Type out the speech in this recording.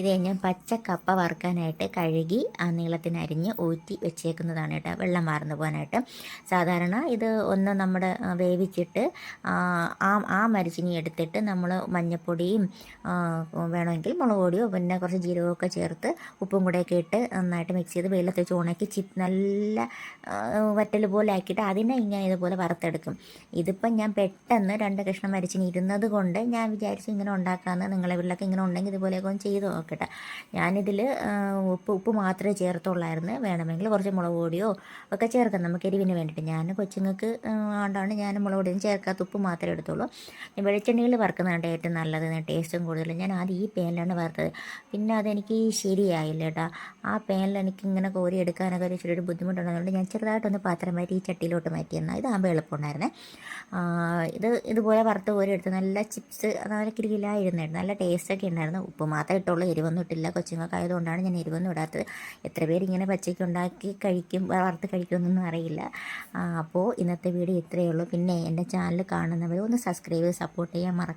ഇത് ഞാൻ പച്ച കപ്പ വറുക്കാനായിട്ട് കഴുകി നീളത്തിനരിഞ്ഞ് ഊറ്റി വെച്ചേക്കുന്നതാണ് കേട്ടോ, വെള്ളം വാർന്നു പോകാനായിട്ട്. സാധാരണ ഇത് ഒന്ന് നമ്മുടെ വേവിച്ചിട്ട് ആ മരിച്ചിനി എടുത്തിട്ട് നമ്മൾ മഞ്ഞൾപ്പൊടിയും വേണമെങ്കിൽ മുളക് പൊടിയോ പിന്നെ കുറച്ച് ജീരകമൊക്കെ ചേർത്ത് ഉപ്പും കൂടെയൊക്കെ ഇട്ട് നന്നായിട്ട് മിക്സ് ചെയ്ത് വെയിലത്ത് വെച്ച് ഉണക്കി നല്ല വറ്റൽ പോലെ ആക്കിയിട്ട് അതിനെ ഇങ്ങനെ ഇതുപോലെ വറുത്തെടുക്കും. ഇതിപ്പം ഞാൻ പെട്ടെന്ന് 2 കഷ്ണം മരിച്ചിനി ഇരുന്നത് കൊണ്ട് ഞാൻ വിചാരിച്ചു ഇങ്ങനെ ഉണ്ടാക്കാമെന്ന്. നിങ്ങളെ വീട്ടിലൊക്കെ ഇങ്ങനെ ഉണ്ടെങ്കിൽ ഇതുപോലെയൊക്കെ ഒന്ന് ചെയ്ത് നോക്കട്ടെ. ഞാനിതിൽ ഉപ്പ് മാത്രമേ ചേർത്തുള്ളായിരുന്നു. വേണമെങ്കിൽ കുറച്ച് മുളക് പൊടിയോ ഒക്കെ ചേർക്കാം നമുക്ക് എരിവിന് വേണ്ടിയിട്ട്. ഞാൻ കൊച്ചുങ്ങൾക്ക് ആണ്ടാണ് ഞാൻ മുളക് പൊടിയൊന്നും ചേർക്കാത്ത, ഉപ്പ് മാത്രമേ എടുത്തുള്ളൂ. വെളിച്ചെണ്ണയിൽ വറുക്കുന്നതാണ് ഏറ്റവും നല്ലത്, ടേസ്റ്റും കൂടുതൽ. ഞാൻ ആദ്യം ഈ പാനിലാണ് വറുത്തത്, പിന്നെ അതെനിക്ക് ശരിയായില്ല കേട്ടോ. ആ പാനിൽ എനിക്ക് ഇങ്ങനെ കോരി എടുക്കാനൊക്കെ ഒരു ബുദ്ധിമുട്ടുള്ളതുകൊണ്ട് ഞാൻ ചെറുതായിട്ടൊന്ന് പാത്രം മാറ്റി ഈ ചട്ടിയിലോട്ട് മാറ്റിയെന്നാൽ ഇതാകുമ്പോൾ എളുപ്പമുണ്ടായിരുന്നേ. ഇതുപോലെ വറുത്ത് കോരി എടുത്ത് നല്ല ചിപ്സ് നല്ല കിരികിലായിരുന്നായിരുന്നു, നല്ല ടേസ്റ്റൊക്കെ ഉണ്ടായിരുന്നു. ഉപ്പ് മാത്രമേ ഇട്ടുള്ളൂ, എരിവൊന്നും ഇട്ടില്ല. കൊച്ചുങ്ങൾക്കായതുകൊണ്ടാണ് ഞാൻ എരിവൊന്നും ഇടാത്തത്. എത്ര പേര് ഇങ്ങനെ പച്ചയ്ക്ക് ഉണ്ടാക്കി കഴിക്കും, വറുത്ത് കഴിക്കുമെന്നൊന്നും അറിയില്ല. അപ്പോൾ ഇന്നത്തെ വീഡിയോ ഇത്രയേ ഉള്ളൂ. പിന്നെ എൻ്റെ ചാനൽ കാണുന്നവർ ഒന്ന് സബ്സ്ക്രൈബ് ചെയ്ത് സപ്പോർട്ട് ചെയ്യാൻ മറക്കും.